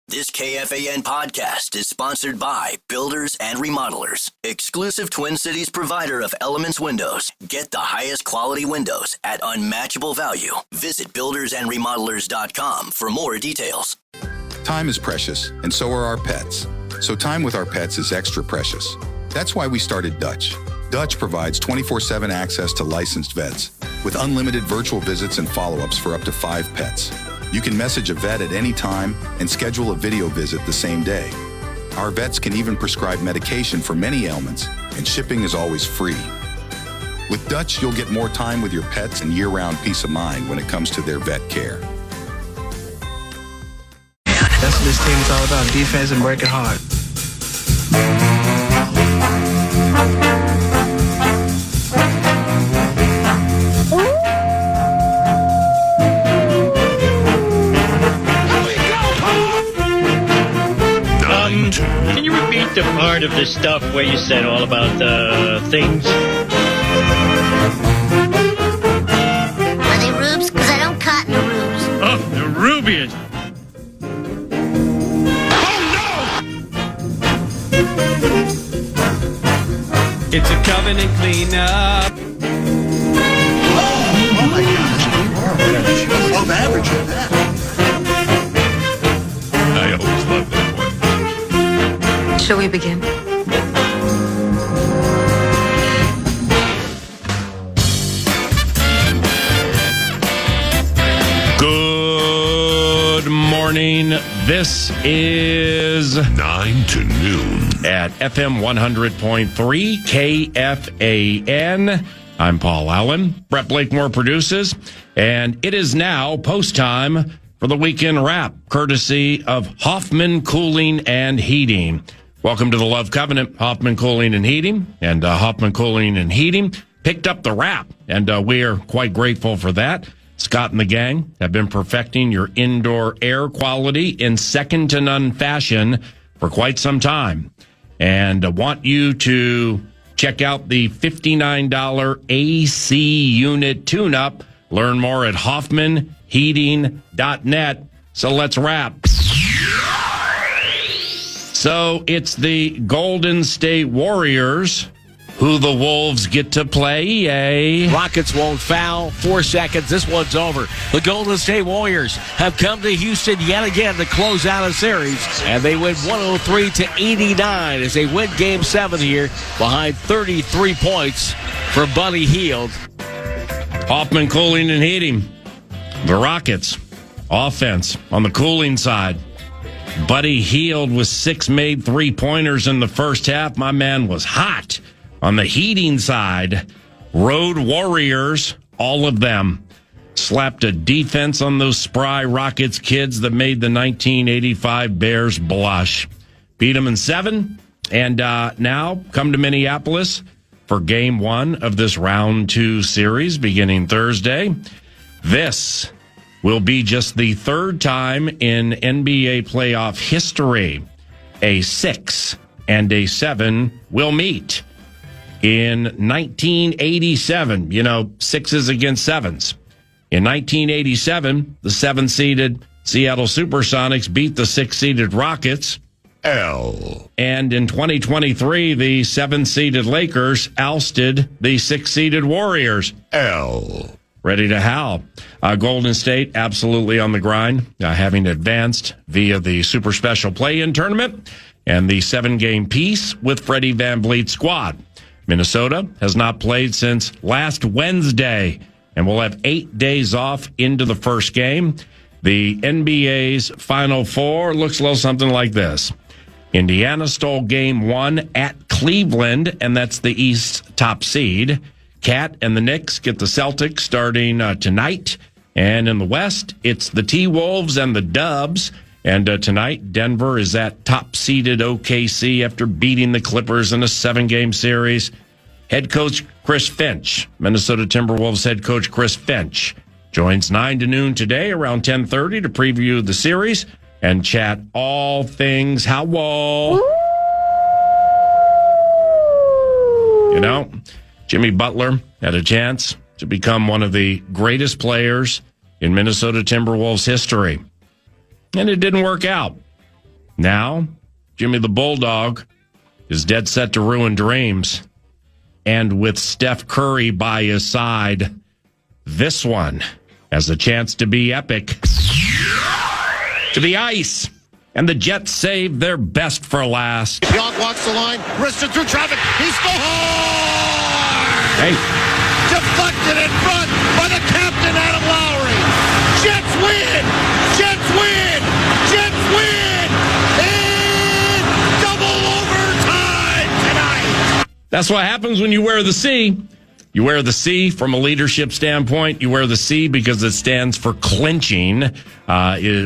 This KFAN podcast is sponsored by Builders and Remodelers, exclusive Twin Cities provider of Elements Windows. Get the highest quality windows at unmatchable value. Visit buildersandremodelers.com for more details. Time is precious, and so are our pets. So time with our pets is extra precious. That's why we started Dutch. Dutch provides 24/7 access to licensed vets with unlimited virtual visits and follow-ups for up to 5 pets. You can message a vet at any time and schedule a video visit the same day. Our vets can even prescribe medication for many ailments, and shipping is always free. With Dutch, you'll get more time with your pets and year-round peace of mind when it comes to their vet care. That's what this team is all about, defense and working hard. Can you repeat the part of the stuff where you said all about things? Are they rubes? Because I don't cotton to rubes. Oh, the Rubians. It's a covenant cleanup. Oh my gosh. Above average at that. I always loved that one. Shall we begin? Good morning. This is 9 to noon at FM 100.3 KFAN. I'm Paul Allen. Brett Blakemore produces, and it is now post time for the weekend wrap, courtesy of Hoffman Cooling and Heating. Welcome to the Love Covenant, Hoffman Cooling and Heating. And Hoffman Cooling and Heating picked up the wrap, and we are quite grateful for that. Scott and the gang have been perfecting your indoor air quality in second-to-none fashion for quite some time. And I want you to check out the $59 AC unit tune-up. Learn more at hoffmanheating.net. So let's wrap. So it's the Golden State Warriors who the Wolves get to play. Rockets won't foul. 4 seconds. This one's over. The Golden State Warriors have come to Houston yet again to close out a series, and they win 103-89 as they win Game 7 here behind 33 points for Buddy Hield. Hoffman Cooling and Heating. The Rockets. Offense on the cooling side. Buddy Hield with 6 made 3-pointers in the first half. My man was hot. On the heating side, Road Warriors, all of them, slapped a defense on those spry Rockets kids that made the 1985 Bears blush. Beat them in 7, and now come to Minneapolis for Game 1 of this Round 2 series beginning Thursday. This will be just the third time in NBA playoff history a 6 and a 7 will meet. In 1987, 6s against 7s. In 1987, the 7-seeded Seattle Supersonics beat the 6-seeded Rockets. L. And in 2023, the 7-seeded Lakers ousted the 6-seeded Warriors. L. Ready to howl. Golden State absolutely on the grind, having advanced via the Super Special Play-In Tournament and the 7-game piece with Freddie VanVleet's squad. Minnesota has not played since last Wednesday and will have 8 days off into the first game. The NBA's Final Four looks a little something like this. Indiana stole Game 1 at Cleveland, and that's the East's top seed. Cat and the Knicks get the Celtics starting tonight. And in the West, it's the T-Wolves and the Dubs. And tonight, Denver is at top-seeded OKC after beating the Clippers in a 7-game series. Head coach Chris Finch, Minnesota Timberwolves head coach Chris Finch, joins 9 to noon today around 10:30 to preview the series and chat all things Howell. Jimmy Butler had a chance to become one of the greatest players in Minnesota Timberwolves history. And it didn't work out. Now, Jimmy the Bulldog is dead set to ruin dreams. And with Steph Curry by his side, this one has a chance to be epic. To the ice. And the Jets save their best for last. Young walks the line, wristed through traffic. He scores! Hey. Deflected in front by the captain, Adam Lowry. Jets win! Jets win! Jets win! In double overtime tonight! That's what happens when you wear the C. You wear the C from a leadership standpoint. You wear the C because it stands for clinching,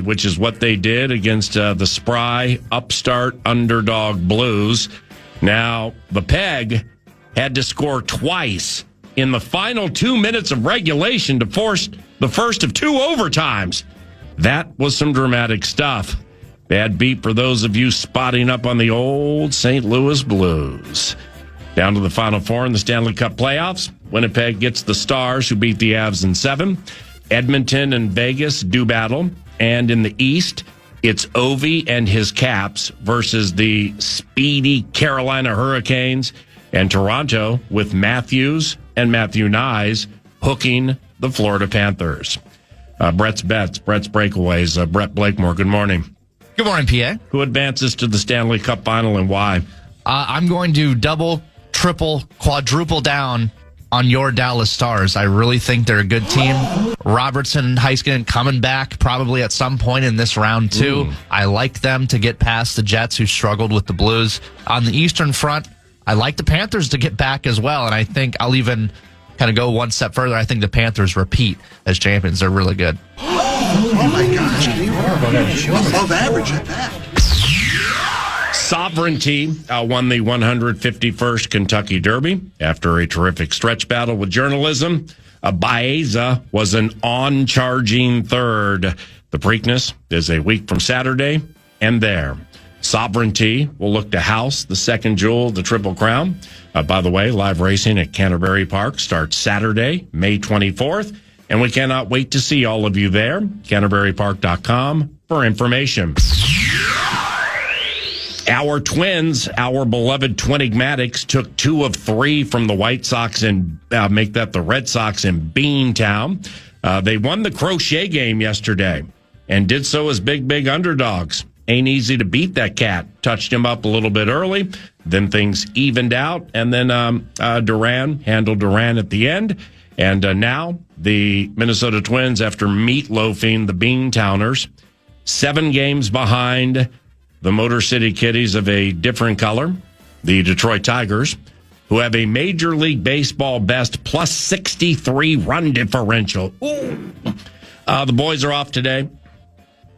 which is what they did against the spry, upstart, underdog Blues. Now, the Peg had to score twice in the final 2 minutes of regulation to force the first of two overtimes. That was some dramatic stuff. Bad beat for those of you spotting up on the old St. Louis Blues. Down to the Final Four in the Stanley Cup playoffs. Winnipeg gets the Stars, who beat the Avs in 7. Edmonton and Vegas do battle. And in the East, it's Ovi and his Caps versus the speedy Carolina Hurricanes. And Toronto with Matthews and Matthew Nyes hooking the Florida Panthers. Brett's bets, Brett's breakaways. Brett Blakemore, good morning. Good morning, PA. Who advances to the Stanley Cup final and why? I'm going to double, triple, quadruple down on your Dallas Stars. I really think they're a good team. Robertson and Heiskanen coming back probably at some point in this round, too. I like them to get past the Jets, who struggled with the Blues. On the Eastern Front, I like the Panthers to get back as well, and I think I'll even kind of go one step further. I think the Panthers repeat as champions. They're really good. Oh my gosh, you are above average at that. Sovereignty won the 151st Kentucky Derby after a terrific stretch battle with journalism. Baeza was an on-charging third. The Preakness is a week from Saturday, and there. Sovereignty will look to house the second jewel of the Triple Crown. By the way, live racing at Canterbury Park starts Saturday, May 24th, and we cannot wait to see all of you there. CanterburyPark.com for information. Our Twins, our beloved Twinigmatics, took 2 of 3 from the White Sox and make that the Red Sox in Beantown. They won the crochet game yesterday and did so as big underdogs. Ain't easy to beat that cat. Touched him up a little bit early. Then things evened out. And then Duran handled Duran at the end. And now the Minnesota Twins, after meatloafing the Beantowners, 7 games behind the Motor City Kitties of a different color, the Detroit Tigers, who have a Major League Baseball best plus 63 run differential. The boys are off today.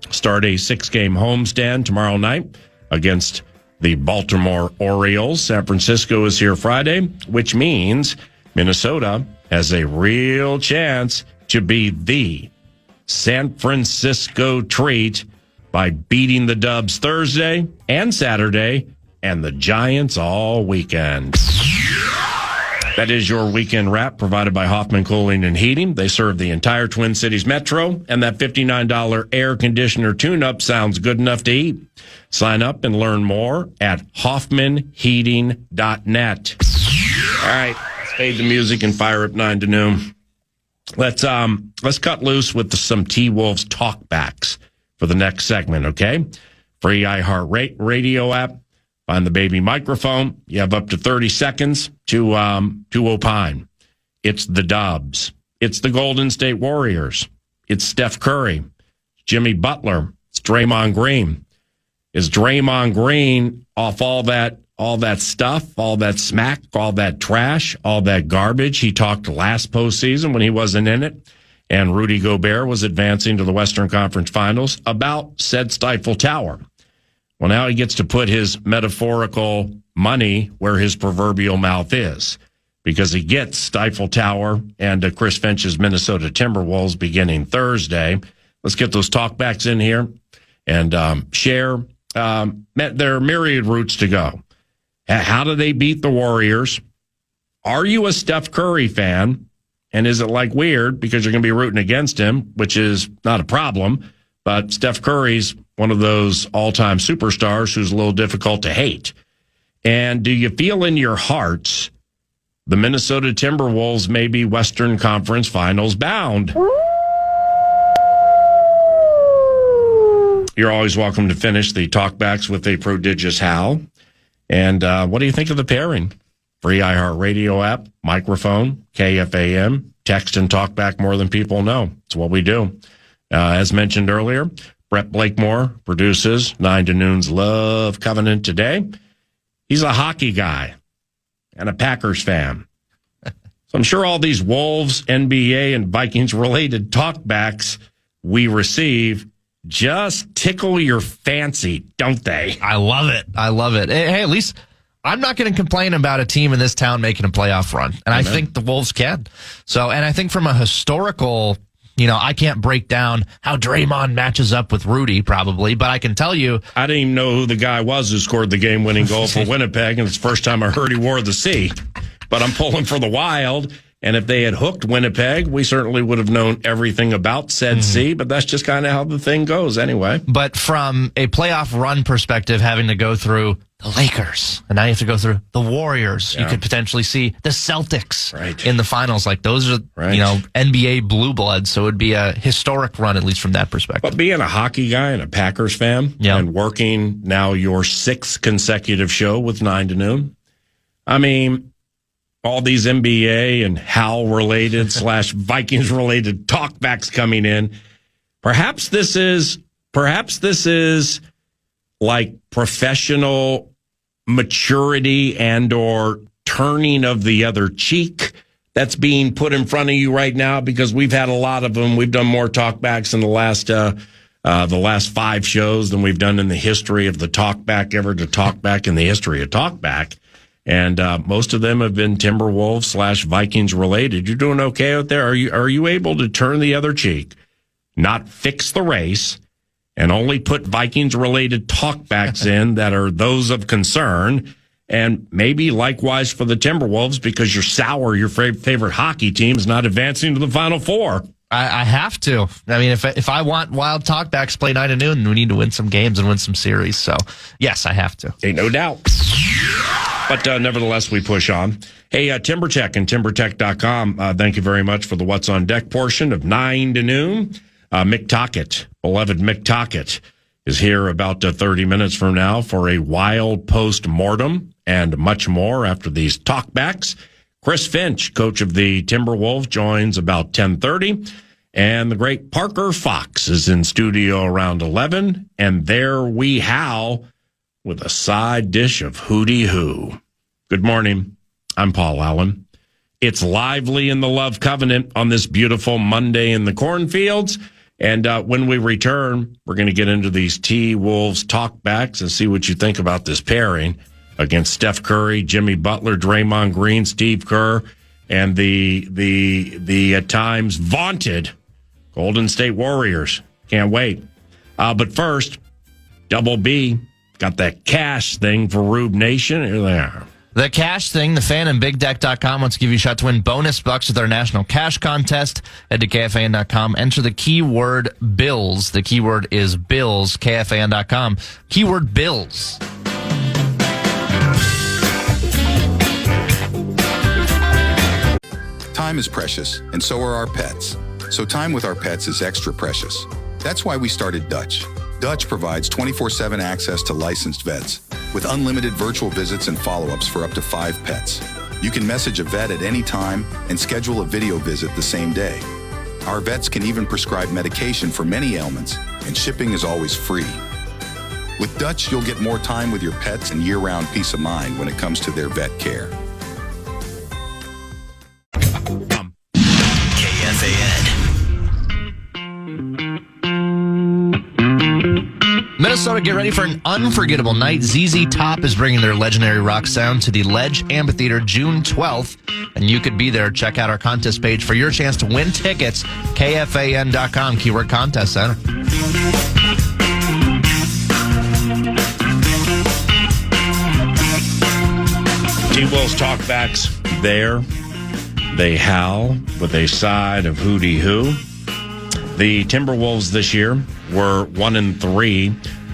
Start a 6-game homestand tomorrow night against the Baltimore Orioles. San Francisco is here Friday, which means Minnesota has a real chance to be the San Francisco treat by beating the Dubs Thursday and Saturday and the Giants all weekend. That is your weekend wrap provided by Hoffman Cooling and Heating. They serve the entire Twin Cities metro, and that $59 air conditioner tune-up sounds good enough to eat. Sign up and learn more at hoffmanheating.net. All right, let's fade the music and fire up 9 to noon. Let's cut loose with some T-Wolves talkbacks for the next segment, okay? Free iHeart Radio app. Find the baby microphone. You have up to 30 seconds to opine. It's the Dubs. It's the Golden State Warriors. It's Steph Curry. Jimmy Butler. It's Draymond Green. Is Draymond Green off all that stuff, all that smack, all that trash, all that garbage he talked last postseason when he wasn't in it, and Rudy Gobert was advancing to the Western Conference Finals about said Stifle Tower? Well, now he gets to put his metaphorical money where his proverbial mouth is, because he gets Stifle Tower and Chris Finch's Minnesota Timberwolves beginning Thursday. Let's get those talkbacks in here and share their myriad routes to go. How do they beat the Warriors? Are you a Steph Curry fan? And is it weird because you're going to be rooting against him, which is not a problem, but Steph Curry's one of those all-time superstars who's a little difficult to hate. And do you feel in your hearts the Minnesota Timberwolves may be Western Conference Finals bound? You're always welcome to finish the talkbacks with a prodigious howl. And what do you think of the pairing? Free iHeartRadio app, microphone, KFAN, text and talk back more than people know. It's what we do. As mentioned earlier, Brett Blakemore produces 9 to Noon's Love Covenant today. He's a hockey guy and a Packers fan. So I'm sure all these Wolves, NBA, and Vikings-related talkbacks we receive just tickle your fancy, don't they? I love it. I love it. Hey, at least I'm not going to complain about a team in this town making a playoff run. And I think the Wolves can. So, and I think from a historical, I can't break down how Draymond matches up with Rudy probably, but I can tell you. I didn't even know who the guy was who scored the game-winning goal for Winnipeg, and it's the first time I heard he wore the C. But I'm pulling for the Wild. And if they had hooked Winnipeg, we certainly would have known everything about said C, but that's just kind of how the thing goes anyway. But from a playoff run perspective, having to go through the Lakers, and now you have to go through the Warriors, you could potentially see the Celtics in the finals. Like those are, NBA blue bloods, so it would be a historic run, at least from that perspective. But being a hockey guy and a Packers fan and working now your 6th consecutive show with 9 to Noon, I mean, all these NBA and Hal-related / Vikings-related talkbacks coming in. Perhaps this is like professional maturity and or turning of the other cheek that's being put in front of you right now, because we've had a lot of them. We've done more talkbacks in the last 5 shows than we've done in the history of the talkback ever to talkback in the history of talkback. And most of them have been Timberwolves / Vikings related. You're doing okay out there? Are you able to turn the other cheek, not fix the race, and only put Vikings related talkbacks in that are those of concern? And maybe likewise for the Timberwolves, because you're sour, your favorite hockey team is not advancing to the Final Four. I have to. I mean, if I want wild talkbacks, play 9 to Noon, we need to win some games and win some series. So, yes, I have to. Ain't no doubt. But nevertheless, we push on. Hey, TimberTech and TimberTech.com, thank you very much for the What's on Deck portion of 9 to Noon. Mick Tockett, beloved Mick Tockett, is here about 30 minutes from now for a wild post-mortem and much more after these talkbacks. Chris Finch, coach of the Timberwolves, joins about 10:30. And the great Parker Fox is in studio around 11. And there we howl with a side dish of Hootie Hoo. Good morning. I'm Paul Allen. It's lively in the Love Covenant on this beautiful Monday in the cornfields. And when we return, we're going to get into these T-Wolves talkbacks and see what you think about this pairing against Steph Curry, Jimmy Butler, Draymond Green, Steve Kerr, and the at times vaunted Golden State Warriors. Can't wait. But first, Double B got that cash thing for Rube Nation. Here they are. The cash thing, the fan and BigDeck.com wants to give you a shot to win bonus bucks with our national cash contest. Head to KFAN.com, enter the keyword bills. The keyword is bills, KFAN.com. Keyword bills. Time is precious, and so are our pets. So time with our pets is extra precious. That's why we started Dutch. Dutch provides 24/7 access to licensed vets with unlimited virtual visits and follow-ups for up to 5 pets. You can message a vet at any time and schedule a video visit the same day. Our vets can even prescribe medication for many ailments, and shipping is always free. With Dutch, you'll get more time with your pets and year-round peace of mind when it comes to their vet care. KFAN. Minnesota, get ready for an unforgettable night. ZZ Top is bringing their legendary rock sound to the Ledge Amphitheater June 12th, and you could be there. Check out our contest page for your chance to win tickets. KFAN.com, keyword contest center. T-Wolves talkbacks there. They howl with a side of Hootie Hoo. The Timberwolves this year were 1-3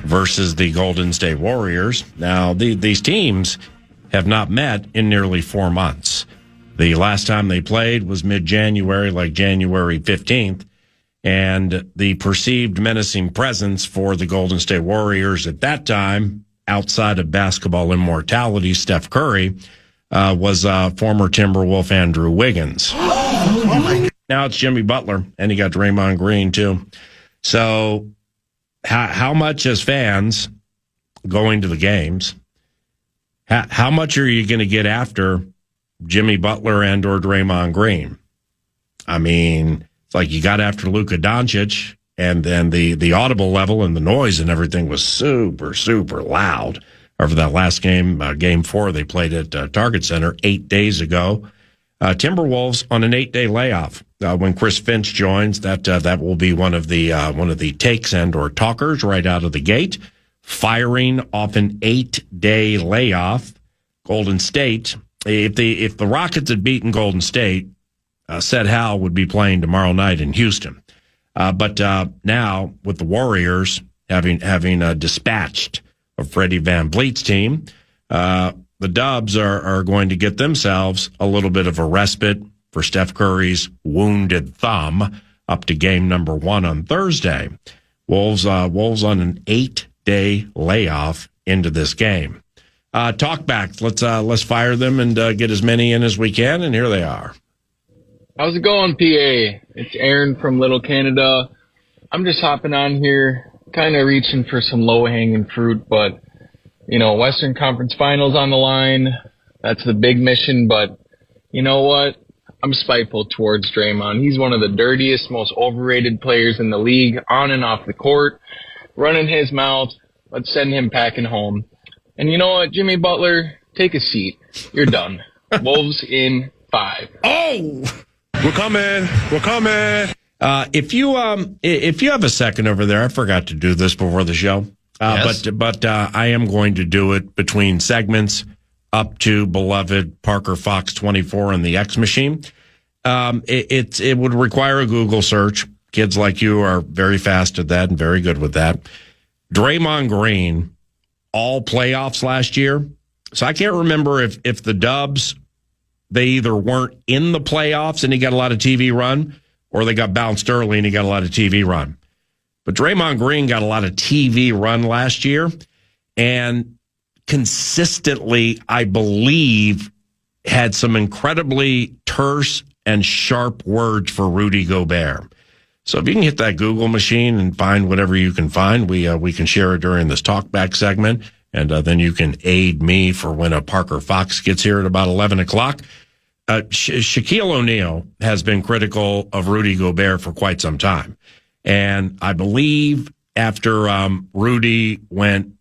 versus the Golden State Warriors. Now, these teams have not met in nearly 4 months. The last time they played was mid-January, like January 15th. And the perceived menacing presence for the Golden State Warriors at that time, outside of basketball immortality, Steph Curry, was former Timberwolf Andrew Wiggins. Now it's Jimmy Butler, and he got Draymond Green, too. So how much as fans going to the games, how much are you going to get after Jimmy Butler and or Draymond Green? I mean, it's like you got after Luka Doncic, and then the audible level and the noise and everything was super, super loud over that last game, Game 4 they played at Target Center 8 days ago. Timberwolves on an 8-day layoff. When Chris Finch joins, that will be one of the takes and or talkers right out of the gate, firing off an 8-day layoff. Golden State, if the Rockets had beaten Golden State, said Hal would be playing tomorrow night in Houston. But now with the Warriors having dispatched of Freddie VanVleet's team, the Dubs are going to get themselves a little bit of a respite for Steph Curry's wounded thumb up to game number 1 on Thursday. Wolves on an 8-day layoff into this game. Talkbacks. Let's fire them and get as many in as we can, and here they are. How's it going, PA? It's Aaron from Little Canada. I'm just hopping on here, kind of reaching for some low-hanging fruit, but, Western Conference Finals on the line. That's the big mission, but you know what? I'm spiteful towards Draymond. He's one of the dirtiest, most overrated players in the league, on and off the court, running his mouth. Let's send him packing home. And you know what, Jimmy Butler, take a seat. You're done. Wolves in 5. Oh! We're coming. If you have a second over there, I forgot to do this before the show. Yes. But I am going to do it between segments up to beloved Parker Fox 24 and the X Machine. It would require a Google search. Kids like you are very fast at that and very good with that. Draymond Green, all playoffs last year. So I can't remember if the Dubs, they either weren't in the playoffs and he got a lot of TV run, or they got bounced early and he got a lot of TV run. But Draymond Green got a lot of TV run last year, and consistently, I believe, had some incredibly terse and sharp words for Rudy Gobert. So if you can hit that Google machine and find whatever you can find, we can share it during this talkback segment, and then you can aid me for when a Parker Fox gets here at about 11 o'clock. Shaquille O'Neal has been critical of Rudy Gobert for quite some time. And I believe after Rudy went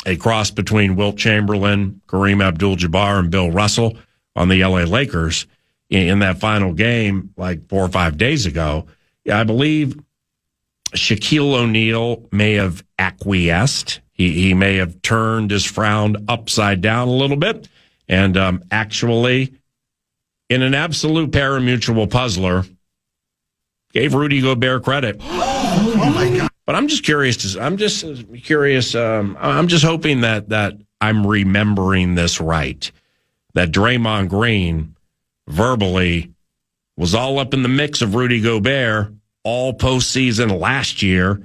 a cross between Wilt Chamberlain, Kareem Abdul-Jabbar, and Bill Russell on the LA Lakers in that final game like 4 or 5 days ago, I believe Shaquille O'Neal may have acquiesced. He may have turned his frown upside down a little bit, and actually, in an absolute pari-mutuel puzzler, gave Rudy Gobert credit. Oh my God! But I'm just curious. I'm just hoping that I'm remembering this right. That Draymond Green verbally was all up in the mix of Rudy Gobert all postseason last year,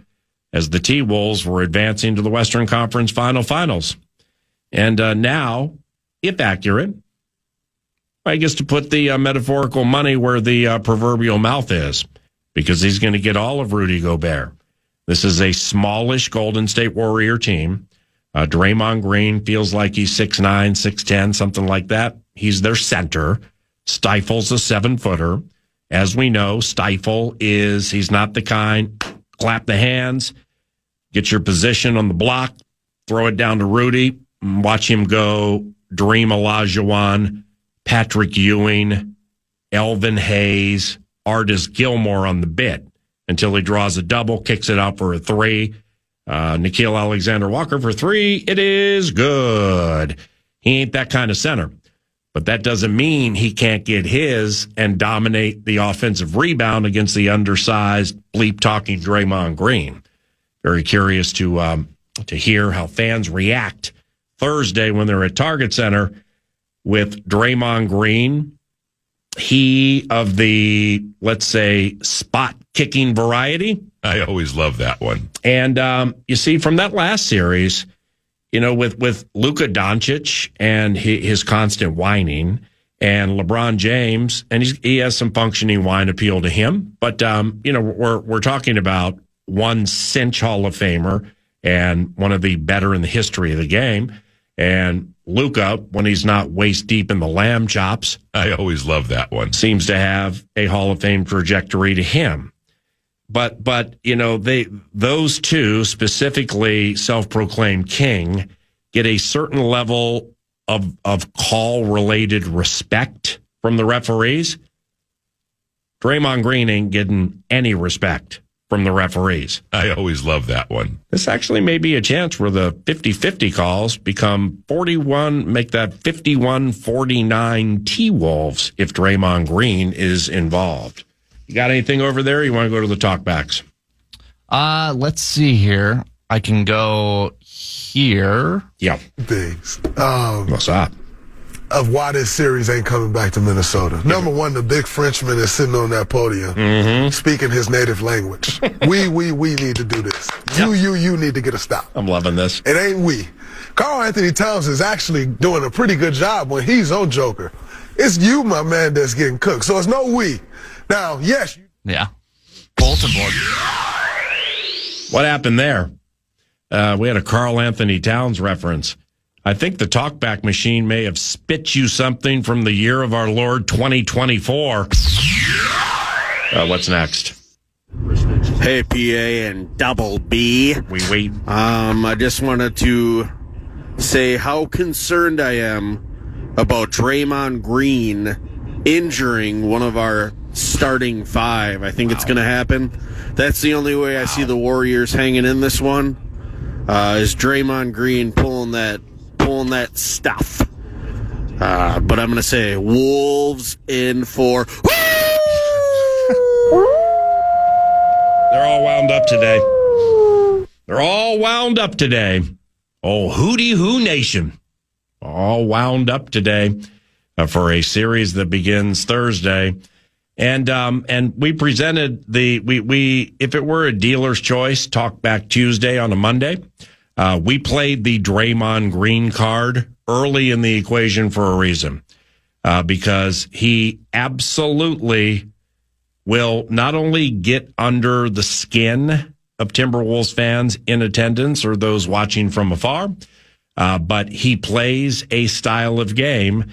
as the T-Wolves were advancing to the Western Conference Finals. And now, if accurate, I guess to put the metaphorical money where the proverbial mouth is, because he's going to get all of Rudy Gobert. This is a smallish Golden State Warrior team. Draymond Green feels like he's 6'9", 6'10", something like that. He's their center. Stifle's a 7-footer. As we know, Stifle he's not the kind, clap the hands, get your position on the block, throw it down to Rudy, and watch him go Dream Olajuwon, Patrick Ewing, Elvin Hayes, Artis Gilmore on the bit until he draws a double, kicks it out for a 3. Nickeil Alexander-Walker for 3. It is good. He ain't that kind of center. But that doesn't mean he can't get his and dominate the offensive rebound against the undersized, bleep-talking Draymond Green. Very curious to hear how fans react Thursday when they're at Target Center with Draymond Green. He of the, let's say, spot kicking variety. I always love that one. And you see, from that last series, with Luka Doncic and his constant whining, and LeBron James, and he has some functioning whine appeal to him. But we're talking about one cinch Hall of Famer and one of the better in the history of the game. And Luka, when he's not waist deep in the lamb chops, I always love that one, seems to have a Hall of Fame trajectory to him. But those two, specifically self-proclaimed king, get a certain level of call-related respect from the referees. Draymond Green ain't getting any respect from the referees. I always love that one. This actually may be a chance where the 50-50 calls become 41, make that 51-49 T-Wolves if Draymond Green is involved. You got anything over there? You want to go to the talkbacks? Let's see here. I can go here. Yeah. Things. What's up? Of why this series ain't coming back to Minnesota. Number one, the big Frenchman is sitting on that podium speaking his native language. We need to do this. You need to get a stop. I'm loving this. It ain't we. Karl Anthony Towns is actually doing a pretty good job when he's on Joker. It's you, my man, that's getting cooked. So it's no we. Now, yes. Yeah. Bulletin board. What happened there? We had a Karl Anthony Towns reference. I think the talkback machine may have spit you something from the year of our Lord 2024. What's next? Hey, PA and Double B. We wait. I just wanted to say how concerned I am about Draymond Green injuring one of our starting five. I think it's going to happen. That's the only way I see the Warriors hanging in this one. Is Draymond Green pulling that stuff. But I'm going to say Wolves in 4. They're all wound up today. Oh, Hootie Hoo Nation. All wound up today for a series that begins Thursday. And we presented we if it were a dealer's choice, talk back Tuesday on a Monday. We played the Draymond Green card early in the equation for a reason, because he absolutely will not only get under the skin of Timberwolves fans in attendance or those watching from afar, but he plays a style of game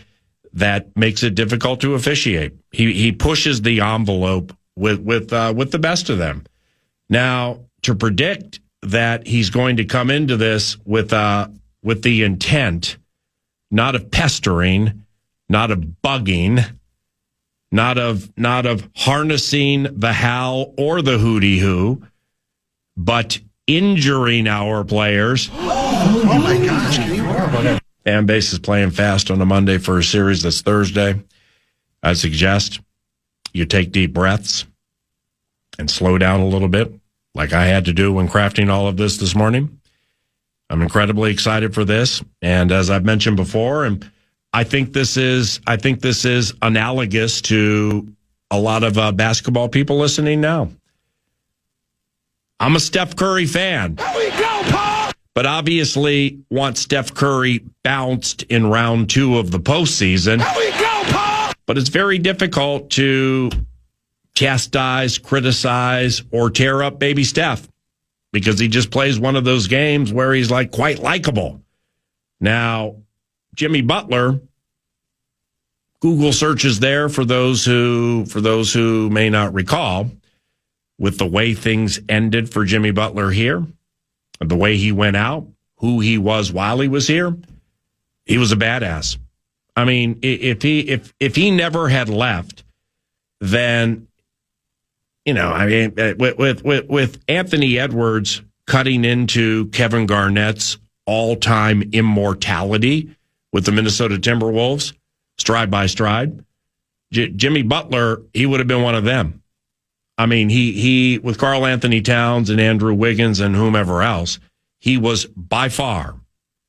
that makes it difficult to officiate. He pushes the envelope with the best of them. Now, to predict that he's going to come into this with the intent, not of pestering, not of bugging, not of harnessing the Hal or the Hootie Hoo, but injuring our players. Oh my gosh, can you hear? Fan base is playing fast on a Monday for a series that's Thursday. I suggest you take deep breaths and slow down a little bit, like I had to do when crafting all of this morning. I'm incredibly excited for this, and as I've mentioned before, and I think this is analogous to a lot of basketball people listening now. I'm a Steph Curry fan. Here we go, Paul! But obviously want Steph Curry bounced in round 2 of the postseason. Here we go, Paul! But it's very difficult to chastise, criticize, or tear up baby Steph because he just plays one of those games where he's like quite likable. Now, Jimmy Butler, Google searches there for those who may not recall, with the way things ended for Jimmy Butler here, the way he went out, who he was while he was here, he was a badass. I mean, if he never had left, then, you know, I mean, with Anthony Edwards cutting into Kevin Garnett's all-time immortality with the Minnesota Timberwolves, stride by stride, Jimmy Butler, he would have been one of them. I mean, he with Karl Anthony Towns and Andrew Wiggins and whomever else, he was by far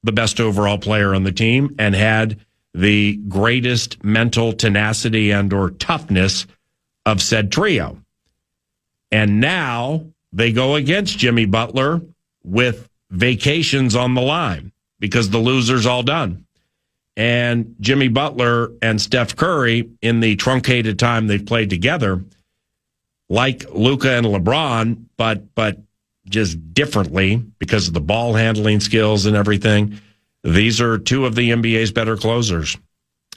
the best overall player on the team and had the greatest mental tenacity and or toughness of said trio. And now they go against Jimmy Butler with vacations on the line because the loser's all done. And Jimmy Butler and Steph Curry, in the truncated time they've played together, like Luka and LeBron, but just differently because of the ball handling skills and everything. These are two of the NBA's better closers.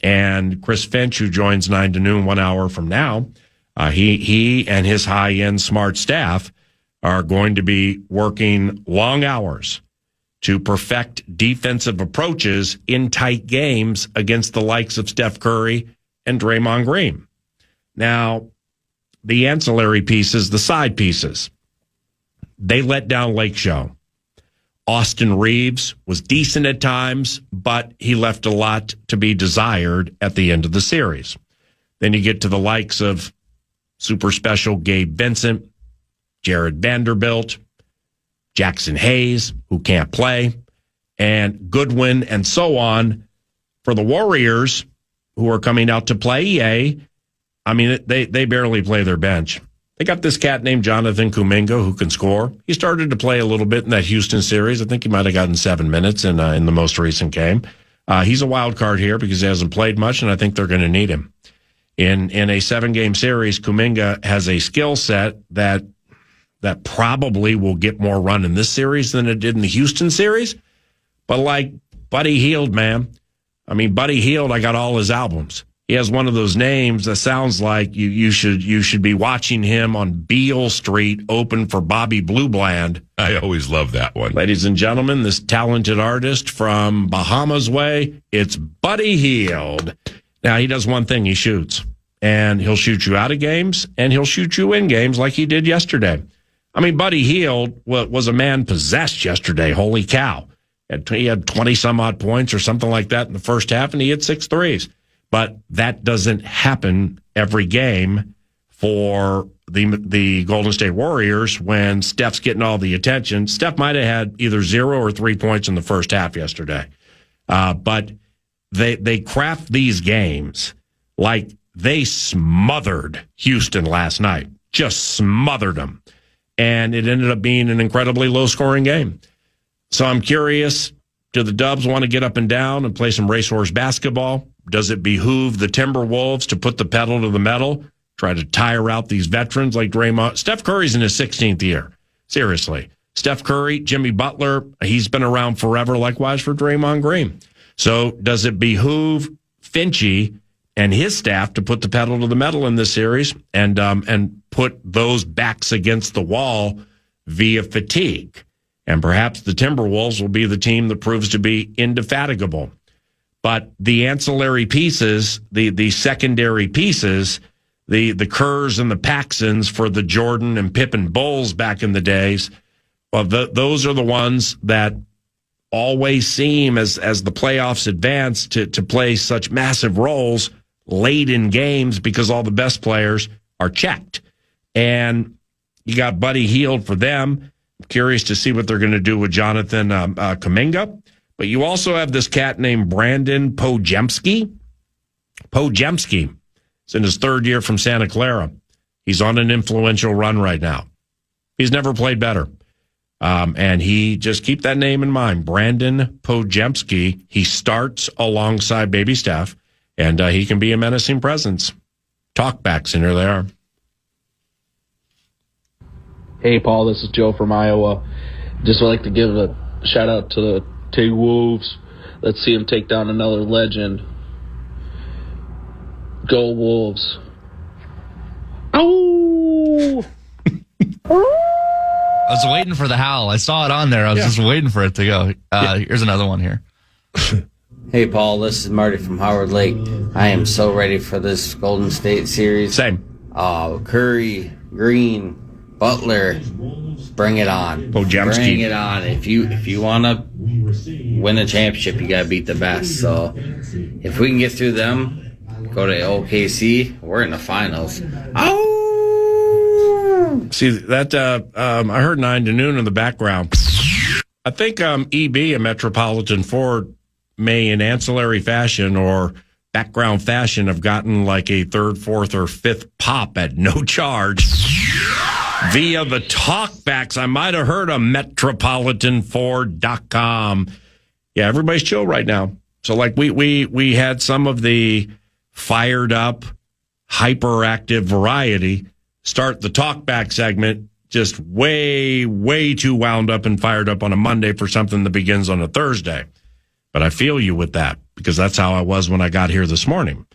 And Chris Finch, who joins 9 to noon 1 hour from now, he and his high-end smart staff are going to be working long hours to perfect defensive approaches in tight games against the likes of Steph Curry and Draymond Green. Now, the ancillary pieces, the side pieces, they let down Lake Show. Austin Reeves was decent at times, but he left a lot to be desired at the end of the series. Then you get to the likes of super special Gabe Vincent, Jared Vanderbilt, Jackson Hayes, who can't play, and Goodwin, and so on. For the Warriors, who are coming out to play EA, I mean, they barely play their bench. They got this cat named Jonathan Kuminga who can score. He started to play a little bit in that Houston series. I think he might have gotten 7 minutes in the most recent game. He's a wild card here because he hasn't played much, and I think they're going to need him. In a 7-game series, Kuminga has a skill set that probably will get more run in this series than it did in the Houston series. But like Buddy Hield, man. I mean, Buddy Hield, I got all his albums. He has one of those names that sounds like you should be watching him on Beale Street open for Bobby Blue Bland. I always love that one. Ladies and gentlemen, this talented artist from Bahamas Way, it's Buddy Hield. Now, he does one thing, he shoots. And he'll shoot you out of games, and he'll shoot you in games like he did yesterday. I mean, Buddy Hield was a man possessed yesterday. Holy cow. He had 20-some-odd points or something like that in the first half, and he hit 6 threes. But that doesn't happen every game for the Golden State Warriors when Steph's getting all the attention. Steph might have had either 0 or 3 points in the first half yesterday. But they craft these games like they smothered Houston last night. Just smothered them. And it ended up being an incredibly low-scoring game. So I'm curious, do the Dubs want to get up and down and play some racehorse basketball? Does it behoove the Timberwolves to put the pedal to the metal, try to tire out these veterans like Draymond? Steph Curry's in his 16th year. Seriously. Steph Curry, Jimmy Butler, he's been around forever, likewise for Draymond Green. So does it behoove Finchy and his staff to put the pedal to the metal in this series and put those backs against the wall via fatigue? And perhaps the Timberwolves will be the team that proves to be indefatigable. But the ancillary pieces, the secondary pieces, the Kerrs and the Paxsons for the Jordan and Pippen Bulls back in the days, well, those are the ones that always seem, as the playoffs advance, to play such massive roles late in games because all the best players are checked. And you got Buddy Hield for them. I'm curious to see what they're going to do with Jonathan Kuminga. But you also have this cat named Brandon Pojemski. Pojemski is in his 3rd year from Santa Clara. He's on an influential run right now. He's never played better. And he, just keep that name in mind, Brandon Pojemski. He starts alongside Baby Steph, and he can be a menacing presence. Talkbacks, and here they are. Hey, Paul, this is Joe from Iowa. Just would like to give a shout-out to the Tay Wolves. Let's see them take down another legend. Go Wolves. Oh! I was waiting for the howl. I saw it on there. I was just waiting for it to go. Here's another one here. Hey, Paul, this is Marty from Howard Lake. I am so ready for this Golden State series. Same. Curry, Green, Butler, bring it on. Pojemski. Bring it on. If you want to win a championship, you got to beat the best. So if we can get through them, go to OKC, we're in the finals. Oh! See, that I heard 9 to noon in the background. I think EB and Metropolitan Ford may, in ancillary fashion or background fashion, have gotten like a 3rd, 4th, or 5th pop at no charge via the talkbacks. I might have heard of metropolitanford.com. Yeah, everybody's chill right now. So like we had some of the fired up, hyperactive variety start the talkback segment just way, way too wound up and fired up on a Monday for something that begins on a Thursday. But I feel you with that because that's how I was when I got here this morning.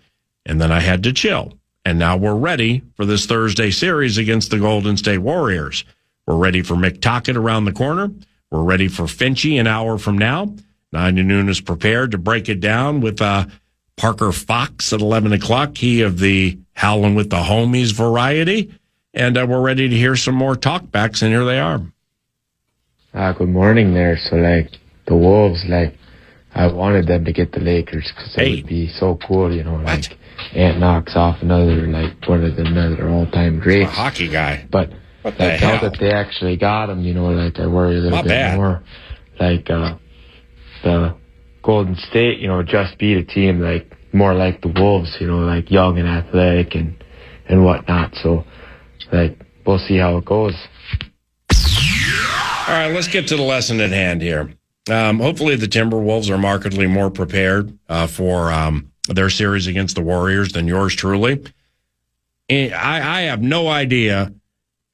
And then I had to chill. And now we're ready for this Thursday series against the Golden State Warriors. We're ready for McTockett around the corner. We're ready for Finchy an hour from now. 9 to noon is prepared to break it down with Parker Fox at 11 o'clock. He of the Howlin' with the Homies variety. And we're ready to hear some more talkbacks, and here they are. Good morning there. So, the Wolves, I wanted them to get the Lakers because it would be so cool, Ant knocks off another, one of another all-time greats. A hockey guy. But now that they actually got him, I worry a little bit more. The Golden State, just beat a team more like the Wolves, young and athletic and whatnot. So, we'll see how it goes. All right, let's get to the lesson at hand here. Hopefully the Timberwolves are markedly more prepared for their series against the Warriors than yours truly. I have no idea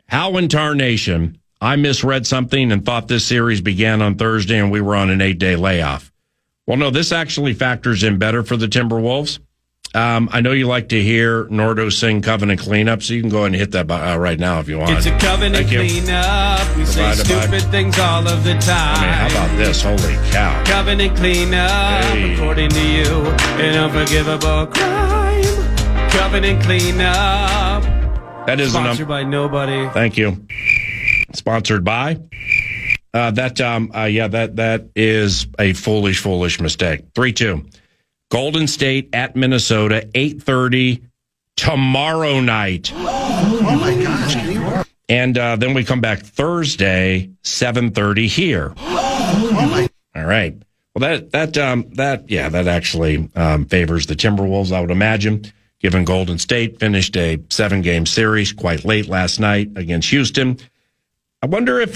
how in tarnation I misread something and thought this series began on Thursday and we were on an 8-day layoff. Well, no, this actually factors in better for the Timberwolves. I know you like to hear Nordo sing Covenant Cleanup, so you can go ahead and hit that right now if you want. It's a covenant cleanup. We say stupid things all of the time. I mean, how about this? Holy cow. Covenant cleanup, according to you, an unforgivable crime. Covenant cleanup. That is sponsored by nobody. Thank you. Sponsored by? That is a foolish mistake. 3-2. Golden State at Minnesota, 8:30 tomorrow night. Oh my gosh! And then we come back Thursday, 7:30 here. All right. Well, that actually favors the Timberwolves, I would imagine, given Golden State finished a 7-game series quite late last night against Houston. I wonder if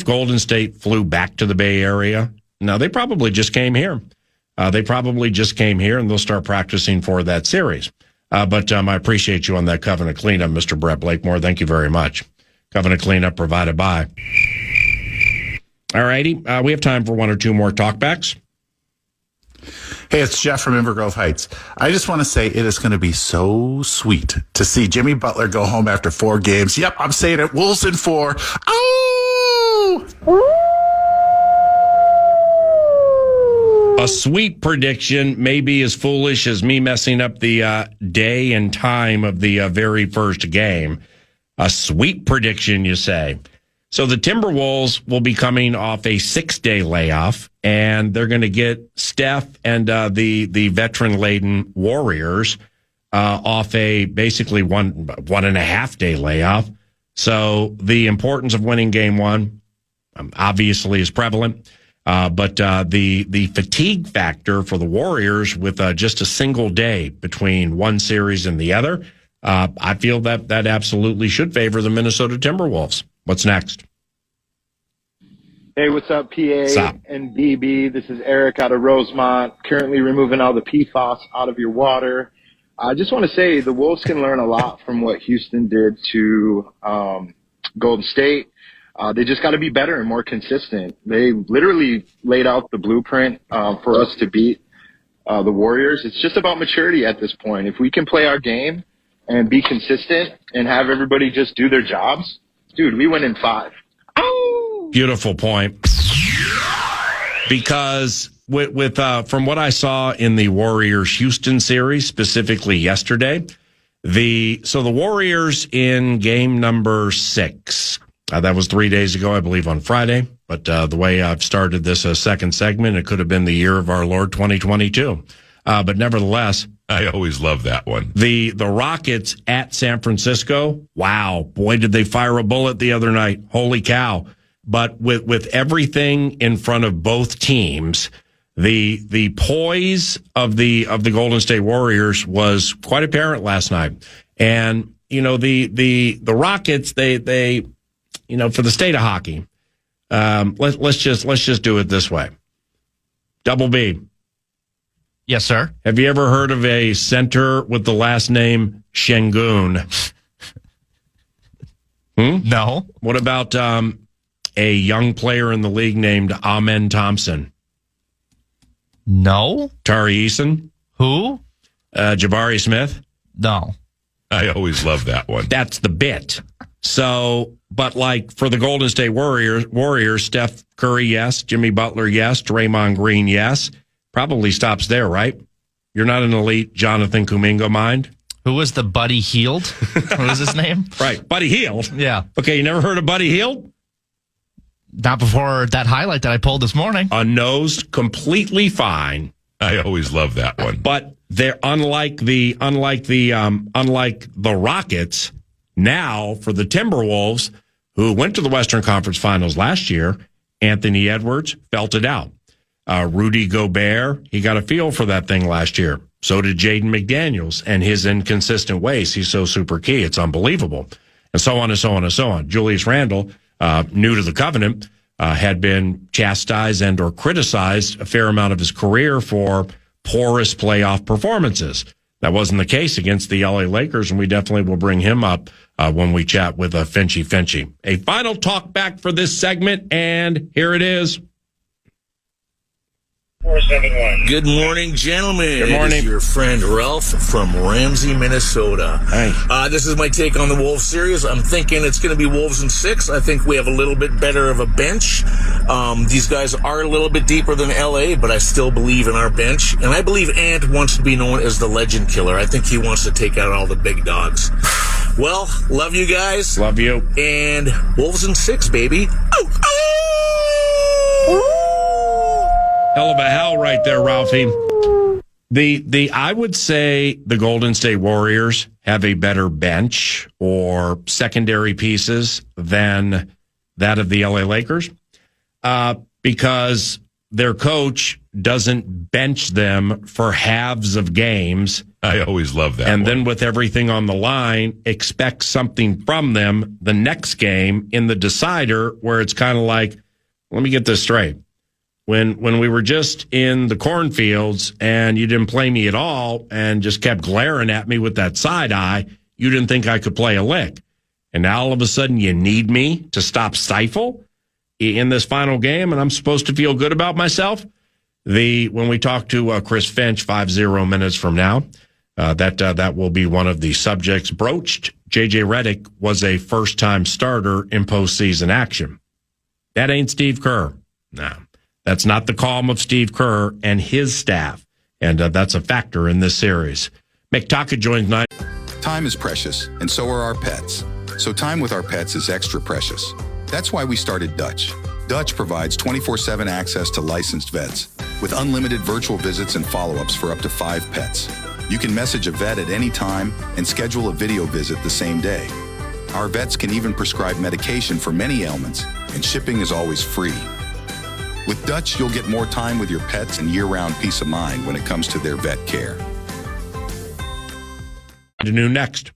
Golden State flew back to the Bay Area. No, they probably just came here. And they'll start practicing for that series. But I appreciate you on that Covenant Cleanup, Mr. Brett Blakemore. Thank you very much. Covenant Cleanup provided by. All righty. We have time for one or two more talkbacks. Hey, it's Jeff from Inver Grove Heights. I just want to say it is going to be so sweet to see Jimmy Butler go home after 4 games. Yep, I'm saying it. Wolves in 4. Oh! A sweet prediction may be as foolish as me messing up the day and time of the very first game. A sweet prediction, you say. So the Timberwolves will be coming off a 6-day layoff, and they're going to get Steph and the veteran-laden Warriors off a basically one and a half day layoff. So the importance of winning game one obviously is prevalent. But the fatigue factor for the Warriors with just a single day between one series and the other, I feel that absolutely should favor the Minnesota Timberwolves. What's next? Hey, what's up, PA and BB? This is Eric out of Rosemont, currently removing all the PFAS out of your water. I just want to say the Wolves can learn a lot from what Houston did to Golden State. They just got to be better and more consistent. They literally laid out the blueprint for us to beat the Warriors. It's just about maturity at this point. If we can play our game and be consistent and have everybody just do their jobs, dude, we win in 5. Beautiful point. Because with from what I saw in the Warriors Houston series, specifically yesterday, the Warriors in game number 6. That was 3 days ago, I believe, on Friday. But the way I've started this second segment, it could have been the year of our Lord 2022. But nevertheless, I always love that one. The Rockets at San Francisco. Wow, boy, did they fire a bullet the other night. Holy cow. But with everything in front of both teams, the poise of the Golden State Warriors was quite apparent last night. And, the Rockets, they for the state of hockey, let's just do it this way. Double B. Yes, sir. Have you ever heard of a center with the last name Şengün? No. What about a young player in the league named Amen Thompson? No. Tari Eason? Who? Jabari Smith? No. I always love that one. That's the bit. So, but like for the Golden State Warriors, Steph Curry, yes. Jimmy Butler, yes. Draymond Green, yes. Probably stops there, right? You're not an elite Jonathan Kuminga mind? Who was the Buddy Hield? What was his name? Right, Buddy Hield. Yeah. Okay, you never heard of Buddy Hield? Not before that highlight that I pulled this morning. Unnosed, completely fine. I always love that one. But they're unlike the Rockets. Now for the Timberwolves, who went to the Western Conference Finals last year, Anthony Edwards felt it out. Rudy Gobert, he got a feel for that thing last year. So did Jaden McDaniels and his inconsistent ways. He's so super key. It's unbelievable. And so on and so on and so on. Julius Randle, new to the Covenant, had been chastised and or criticized a fair amount of his career for porous playoff performances. That wasn't the case against the LA Lakers, and we definitely will bring him up when we chat with Finchy. A final talk back for this segment, and here it is. 471. Good morning, gentlemen. Good morning. It is your friend Ralph from Ramsey, Minnesota. Hi. This is my take on the Wolves series. I'm thinking it's going to be Wolves in 6. I think we have a little bit better of a bench. These guys are a little bit deeper than LA, but I still believe in our bench. And I believe Ant wants to be known as the legend killer. I think he wants to take out all the big dogs. Well, love you guys. Love you. And Wolves in 6, baby. Hell of a hell right there, Ralphie. I would say the Golden State Warriors have a better bench or secondary pieces than that of the LA Lakers, because their coach doesn't bench them for halves of games. I always love that. And then with everything on the line, expect something from them the next game in the decider, where it's kind of like, let me get this straight. When we were just in the cornfields and you didn't play me at all and just kept glaring at me with that side eye, you didn't think I could play a lick. And now all of a sudden you need me to stop Seifel in this final game, and I'm supposed to feel good about myself. When we talk to Chris Finch 50 minutes from now, that will be one of the subjects broached. J.J. Redick was a first-time starter in postseason action. That ain't Steve Kerr. No. That's not the calm of Steve Kerr and his staff, and that's a factor in this series. McTaka joins 9. Time is precious, and so are our pets. So time with our pets is extra precious. That's why we started Dutch. Dutch provides 24/7 access to licensed vets with unlimited virtual visits and follow-ups for up to 5 pets. You can message a vet at any time and schedule a video visit the same day. Our vets can even prescribe medication for many ailments, and shipping is always free. With Dutch, you'll get more time with your pets and year-round peace of mind when it comes to their vet care. New next.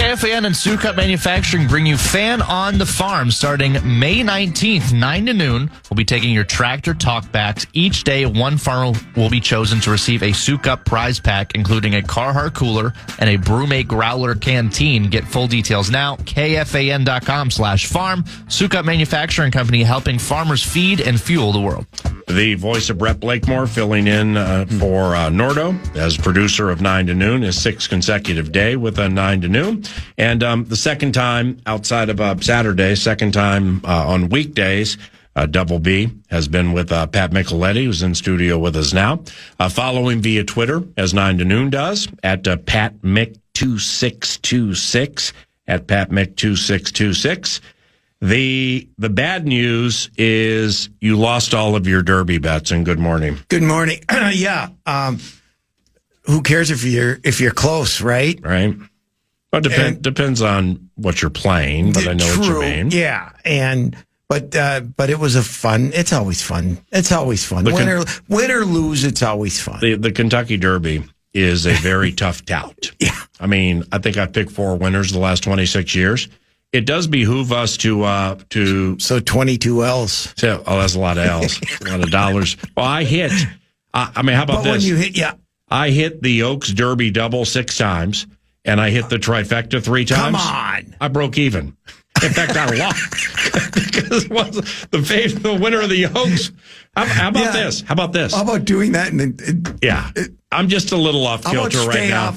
KFAN and Sukup Manufacturing bring you Fan on the Farm starting May 19th, 9 to noon. We'll be taking your tractor talkbacks. Each day, one farmer will be chosen to receive a Sukup prize pack, including a Carhartt cooler and a Brewmate Growler canteen. Get full details now, KFAN.com/farm. Sukup Manufacturing Company, helping farmers feed and fuel the world. The voice of Brett Blakemore filling in for Nordo as producer of 9 to noon, his 6th consecutive day with a 9 to noon. And the second time outside of Saturday, second time on weekdays, Double B has been with Pat Micheletti, who's in studio with us now. Follow him via Twitter, as 9 to noon does, at PatMick2626, at PatMick2626. The bad news is you lost all of your Derby bets, and good morning. Good morning. Yeah. who cares if you're close, right? Right. Well, depends on what you're playing, but I know what you mean. Yeah, but it was it's always fun. It's always fun. Win or lose, it's always fun. The Kentucky Derby is a very tough tout. Yeah. I mean, I think I've picked 4 winners the last 26 years. It does behoove us to So 22 L's. Oh, that's a lot of L's. A lot of dollars. Well, I hit. I mean, how about this? When you hit, I hit the Oaks Derby double 6 times, and I hit the trifecta 3 times. Come on. I broke even. In fact, I lost because it was the winner of the Oaks. How about this? How about this? How about doing that? I'm just a little off kilter right now.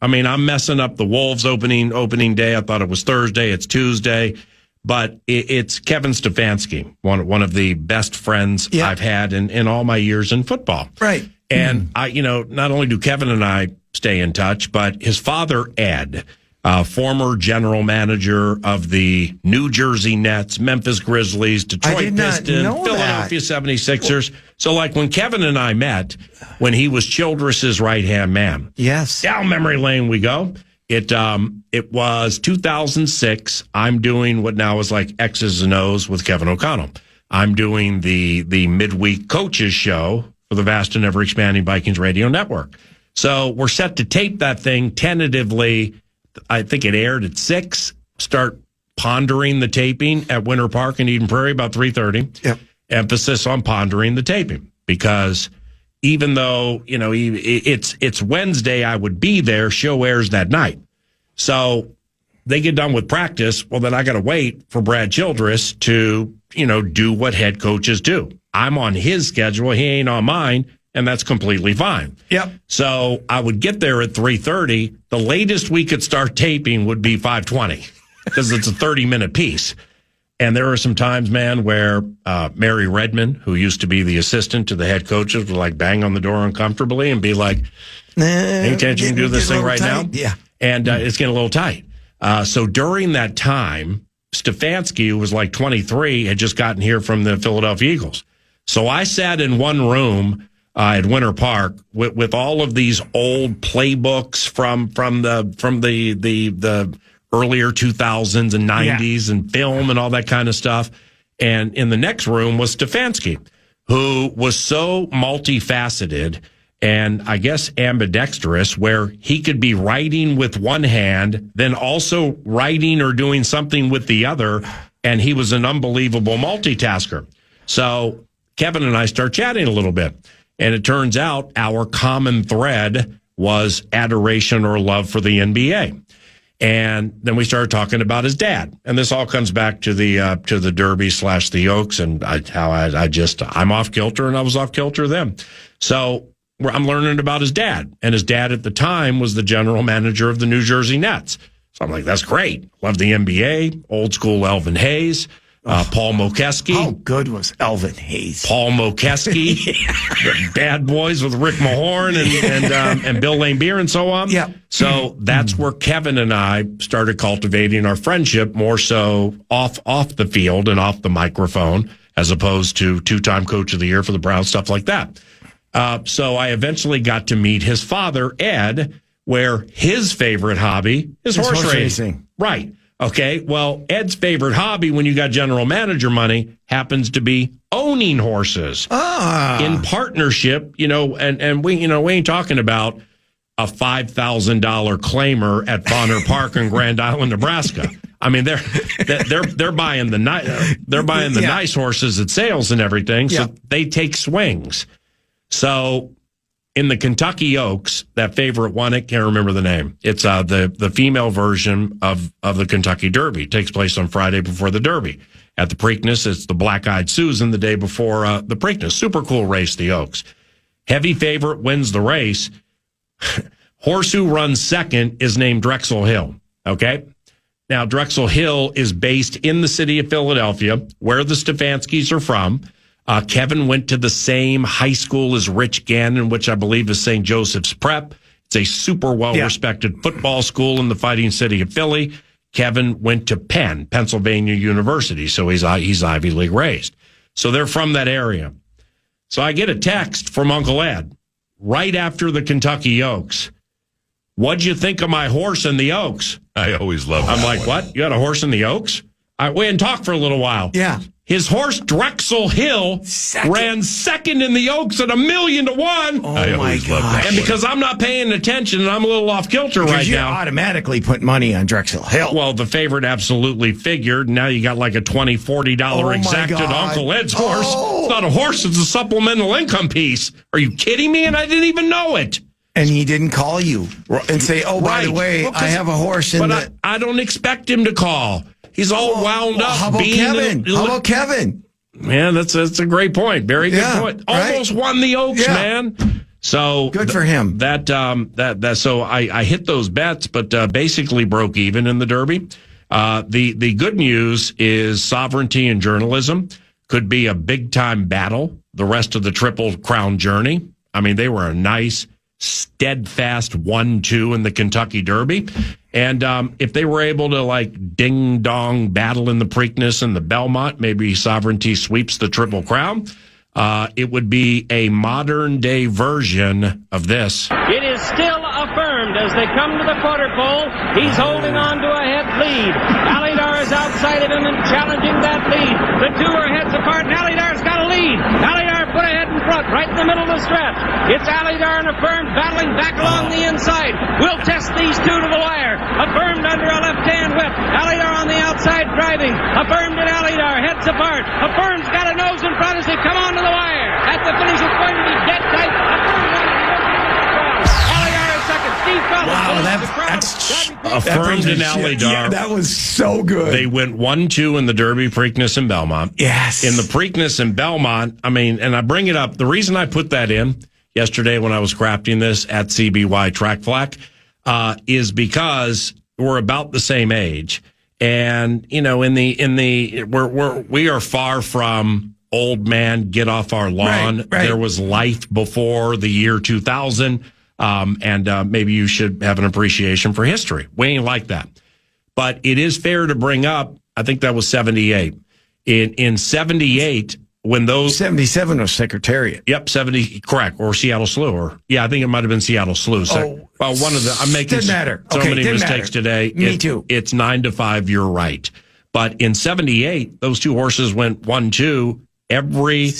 I mean, I'm messing up the Wolves opening day. I thought it was Thursday. It's Tuesday. But it's Kevin Stefanski, one of the best friends I've had in all my years in football. Right. And not only do Kevin and I stay in touch, but his father, Ed, former general manager of the New Jersey Nets, Memphis Grizzlies, Detroit Pistons, Philadelphia 76ers. So like when Kevin and I met, when he was Childress's right-hand man. Yes. Down memory lane we go. It was 2006. I'm doing what now is like X's and O's with Kevin O'Connell. I'm doing the midweek coaches show for the vast and ever-expanding Vikings radio network. So we're set to tape that thing tentatively. I think it aired at 6. Start pondering the taping at Winter Park in Eden Prairie about 3:30. Yep. Emphasis on pondering the taping because even though it's Wednesday, I would be there. Show airs that night, so they get done with practice. Well, then I got to wait for Brad Childress to do what head coaches do. I'm on his schedule; he ain't on mine. And that's completely fine. Yep. So I would get there at 3:30. The latest we could start taping would be 5:20 because it's a 30-minute piece. And there are some times, man, where Mary Redmond, who used to be the assistant to the head coaches, would like bang on the door uncomfortably and be like, "Hey, can't you do this thing right now?" Yeah. And it's getting a little tight. So during that time, Stefanski, who was like 23, had just gotten here from the Philadelphia Eagles. So I sat in one room at Winter Park with all of these old playbooks from the earlier 2000s and 90s and film and all that kind of stuff. And in the next room was Stefanski, who was so multifaceted and I guess ambidextrous, where he could be writing with one hand, then also writing or doing something with the other. And he was an unbelievable multitasker. So Kevin and I start chatting a little bit. And it turns out our common thread was adoration or love for the NBA. And then we started talking about his dad. And this all comes back to the Derby / the Oaks and I'm off kilter and I was off kilter then. So I'm learning about his dad. And his dad at the time was the general manager of the New Jersey Nets. So I'm like, that's great. Love the NBA, old school Elvin Hayes. Paul Mokeski. How good was Elvin Hayes? Paul Mokeski. Bad Boys with Rick Mahorn and Bill Laimbeer and so on. Yeah. So that's where Kevin and I started cultivating our friendship more so off the field and off the microphone as opposed to 2-time coach of the year for the Browns, stuff like that. So I eventually got to meet his father, Ed, where his favorite hobby is horse racing. Right. Okay, well, Ed's favorite hobby when you got general manager money happens to be owning horses in partnership, and we ain't talking about a $5,000 claimer at Bonner Park in Grand Island, Nebraska. I mean, they're buying the nice horses at sales and everything, so they take swings. So in the Kentucky Oaks, that favorite one, I can't remember the name. It's the female version of the Kentucky Derby. It takes place on Friday before the Derby. At the Preakness, it's the Black-Eyed Susan the day before the Preakness. Super cool race, the Oaks. Heavy favorite wins the race. Horse who runs second is named Drexel Hill. Okay? Now, Drexel Hill is based in the city of Philadelphia, where the Stefanskis are from. Kevin went to the same high school as Rich Gannon, which I believe is St. Joseph's Prep. It's a super well-respected football school in the fighting city of Philly. Kevin went to Penn, Pennsylvania University, so he's Ivy League raised. So they're from that area. So I get a text from Uncle Ed, right after the Kentucky Oaks. What'd you think of my horse in the Oaks? I always love that I'm like, one. what? You had a horse in the Oaks? I went and talked for a little while. Yeah. His horse, Drexel Hill, ran second in the Oaks at 1,000,000 to 1. Oh, I always love that. And because I'm not paying attention and I'm a little off kilter right you now. automatically put money on Drexel Hill. Well, the favorite absolutely figured. Now you got like a $20, $40 exacted Uncle Ed's horse. It's not a horse, it's a supplemental income piece. Are you kidding me? And I didn't even know it. And he didn't call you and say, oh, by the way, I have a horse in But I don't expect him to call. He's all wound up. How about Kevin? How about Kevin? Man, that's a great point. Very good point. Almost won the Oaks, man. So good for him. So I hit those bets, but basically broke even in the Derby. The good news is sovereignty and journalism could be a big time battle the rest of the Triple Crown journey. I mean, they were a nice, steadfast 1-2 in the Kentucky Derby. And if they were able to, like, ding-dong battle in the Preakness and the Belmont, maybe sovereignty sweeps the Triple Crown, it would be a modern-day version of this. It is still affirmed as they come to the quarter pole. He's holding on to a head lead. Alydar is outside of him and challenging that lead. The two are heads apart, and Alydar's got a lead. Alydar put ahead in front, right in the middle of the stretch. It's Alydar and Affirmed battling back along the inside. We'll test these two to the wire. Affirmed under a left-hand whip. Alydar on the outside driving. Affirmed and Alydar heads apart. Affirmed's got a nose in front as they come onto the wire. At the finish, it's going to be dead tight. Alydar is second. Steve Collins. Wow, that's Affirmed and Alydar. Yeah, that was so good. They went 1-2 in the Derby, Preakness, and Belmont. Yes. In the Preakness and Belmont, I mean, and I bring it up, the reason I put that in yesterday when I was crafting this at CBY Track Flack, is because we're about the same age. And, you know, we are far from old man, get off our lawn. Right. There was life before the year 2000. And maybe you should have an appreciation for history. We ain't like that. But it is fair to bring up, I think that was 78. In 78, when those 77 was Secretariat. Yep, 70, correct, or Seattle Slew, or I think it might have been Seattle Slew. So, well, one of the I'm making didn't matter. So Okay, many didn't mistakes matter. today. Me too. It's 9-5. You're right, but in 78, those two horses went 1-2 every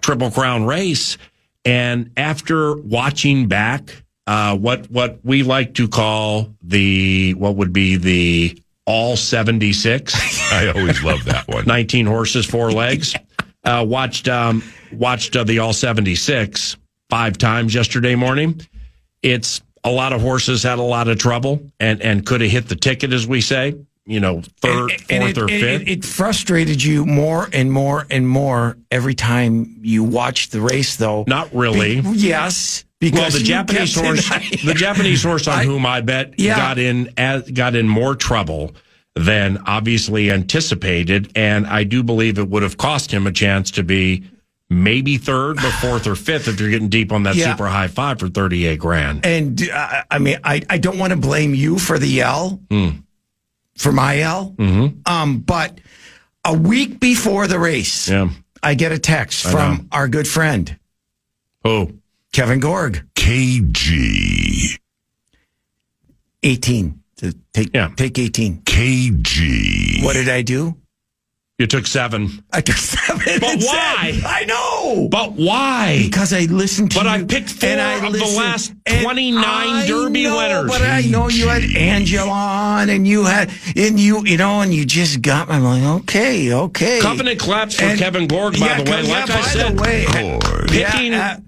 Triple Crown race, and after watching back, what we like to call what would be the all 76. I always love that one. 19 horses, 4 legs. Watched the all 76 5 times yesterday morning. It's a lot of horses had a lot of trouble and could have hit the ticket, as we say. You know, third, fourth, or fifth. It frustrated you more and more and more every time you watched the race, though. Not really. Yes. Because the Japanese horse on whom I bet got in more trouble than obviously anticipated, and I do believe it would have cost him a chance to be maybe third, but fourth or fifth if you're getting deep on that super high 5 for $38,000. And I mean, I don't want to blame you for the yell, for my yell, but a week before the race, I get a text from our good friend. Who? Kevin Gorg. KG. 18. Take 18. KG. What did I do? You took 7. I took 7. But why? I know. But why? Because I listened to but you. I picked 4 of the last 29 Derby winners. But I know you had Angela on, and you just got me. I'm like, okay. Covenant claps for Kevin Gorg, by the way. Like I said,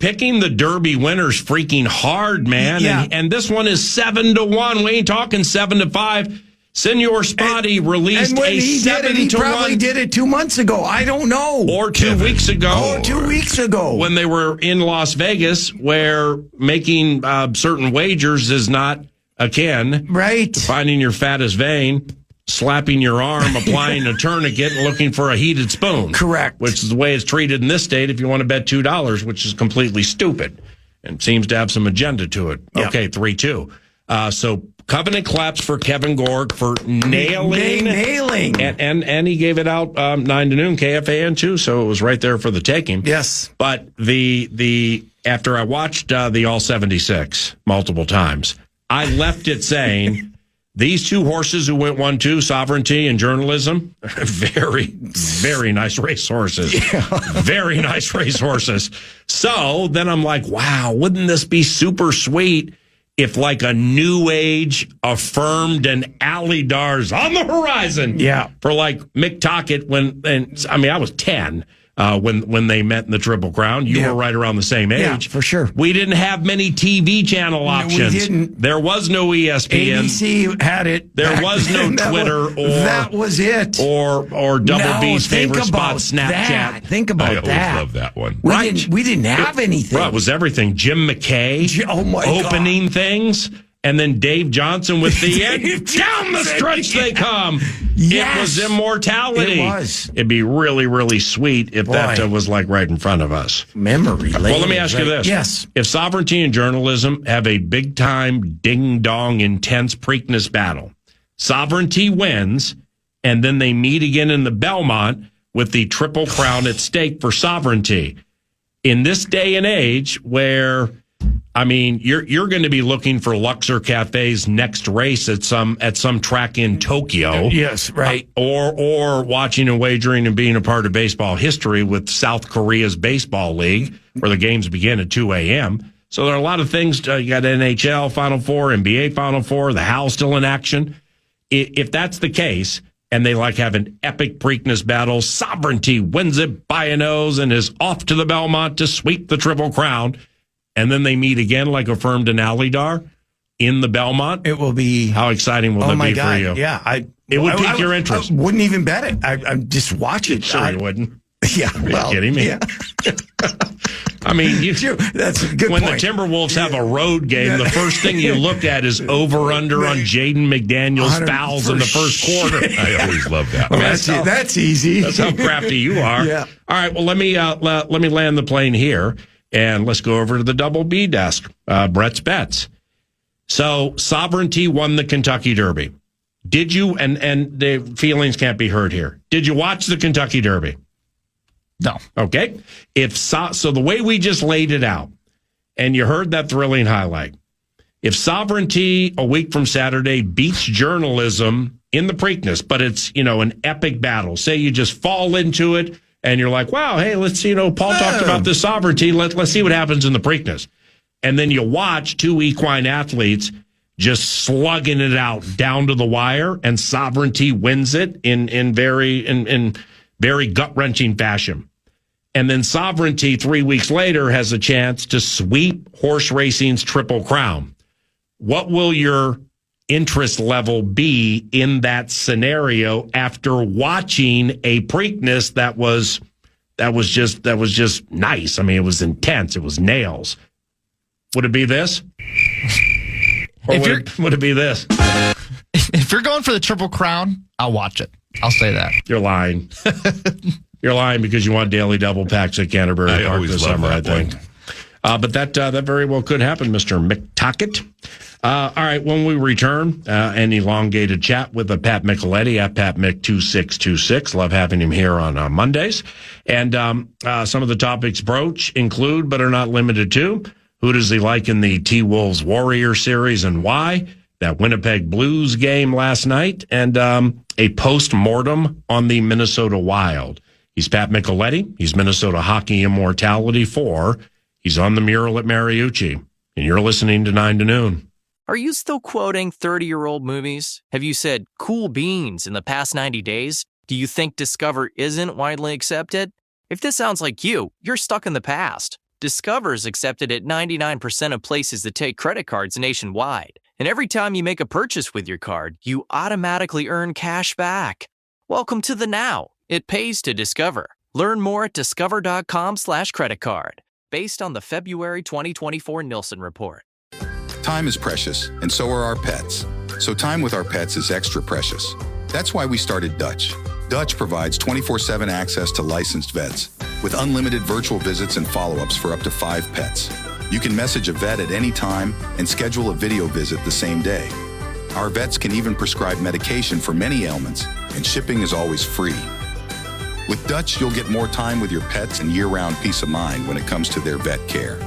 picking the Derby winners freaking hard, man. Yeah. And this one is 7-1. We ain't talking 7-5. Senor Spotty released when a he 7-1. Did it, he probably did it 2 months ago. I don't know. Or 2 weeks ago. Oh, 2 weeks ago. When they were in Las Vegas, where making certain wagers is not akin. Right. To finding your fattest vein, slapping your arm, applying a tourniquet, and looking for a heated spoon. Correct. Which is the way it's treated in this state if you want to bet $2, which is completely stupid and seems to have some agenda to it. Yep. Okay, 3-2. So Covenant claps for Kevin Gorg for nailing. And he gave it out 9 to noon, KFAN too, so it was right there for the taking. Yes. But the after I watched the All 76 multiple times, I left it saying, these two horses who went 1-2, Sovereignty and Journalism, very, very nice race horses. Yeah. Very nice race horses. So then I'm like, wow, wouldn't this be super sweet if like a new age Affirmed and Allidar's on the horizon? Yeah. For like Mick Tocchet I was 10. When they met in the Triple Crown. You were right around the same age. Yeah, for sure. We didn't have many TV channel options. We didn't. There was no ESPN. ABC had it. There was no Twitter that was it. Or Double B's favorite spot, Snapchat. Think about that. I always love that one. We didn't have anything. Right, it was everything. Jim McKay opening things. And then Dave Johnson with the end. Down the stretch they come. Yes. It was immortality. It was. It'd be really, really sweet if that was like right in front of us. Memory lane. Well, let me ask you this. Yes. If Sovereignty and Journalism have a big-time, ding-dong, intense Preakness battle, Sovereignty wins, and then they meet again in the Belmont with the Triple Crown at stake for Sovereignty. In this day and age where... I mean, you're going to be looking for Luxor Cafe's next race at some track in Tokyo. Yes, right. Or watching and wagering and being a part of baseball history with South Korea's baseball league, where the games begin at 2 a.m. So there are a lot of things. You got NHL Final Four, NBA Final Four, the Howl still in action. If that's the case, and they like have an epic Preakness battle, Sovereignty wins it by a nose and is off to the Belmont to sweep the Triple Crown. And then they meet again like Affirmed and Alidar in the Belmont. It will be... How exciting will that be for you? Yeah. It would pique your interest. I wouldn't even bet it. I just watch it. Sure you wouldn't. Yeah. Are you kidding me? Yeah. I mean, that's a good when point. The Timberwolves have a road game, the first thing you look at is over-under on Jaden McDaniels fouls in the first quarter. I always love that. Well, that's easy. That's how crafty you are. Yeah. All right, well, let me land the plane here. And let's go over to the Double B desk, Brett's Bets. So Sovereignty won the Kentucky Derby. Did you, and the feelings can't be hurt here, did you watch the Kentucky Derby? No. Okay. So the way we just laid it out, and you heard that thrilling highlight, if Sovereignty a week from Saturday beats Journalism in the Preakness, but it's, an epic battle, say you just fall into it, and you're like, wow, hey, let's, Paul talked about this Sovereignty. Let's see what happens in the Preakness. And then you watch two equine athletes just slugging it out down to the wire, and Sovereignty wins it in very gut-wrenching fashion. And then Sovereignty 3 weeks later has a chance to sweep horse racing's Triple Crown. What will your interest level be in that scenario after watching a Preakness that was just nice? I mean, it was intense. It was nails. Would it be this? Or would it be this? If you're going for the Triple Crown, I'll watch it. I'll say that. You're lying. You're lying because you want daily double packs at Canterbury Park this summer, I think. But that very well could happen, Mr. McTockett. All right, when we return, an elongated chat with Pat Micheletti at PatMick2626. Love having him here on Mondays. And some of the topics broach include, but are not limited to, who does he like in the T-Wolves Warrior series and why, that Winnipeg Blues game last night, and a post-mortem on the Minnesota Wild. He's Pat Micheletti. He's Minnesota Hockey Immortality 4. He's on the mural at Mariucci. And you're listening to 9 to Noon. Are you still quoting 30-year-old movies? Have you said cool beans in the past 90 days? Do you think Discover isn't widely accepted? If this sounds like you, you're stuck in the past. Discover is accepted at 99% of places that take credit cards nationwide. And every time you make a purchase with your card, you automatically earn cash back. Welcome to the now. It pays to Discover. Learn more at discover.com/creditcard. Based on the February 2024 Nielsen report. Time is precious, and so are our pets. So time with our pets is extra precious. That's why we started Dutch. Dutch provides 24/7 access to licensed vets, with unlimited virtual visits and follow-ups for up to 5 pets. You can message a vet at any time and schedule a video visit the same day. Our vets can even prescribe medication for many ailments, and shipping is always free. With Dutch, you'll get more time with your pets and year-round peace of mind when it comes to their vet care.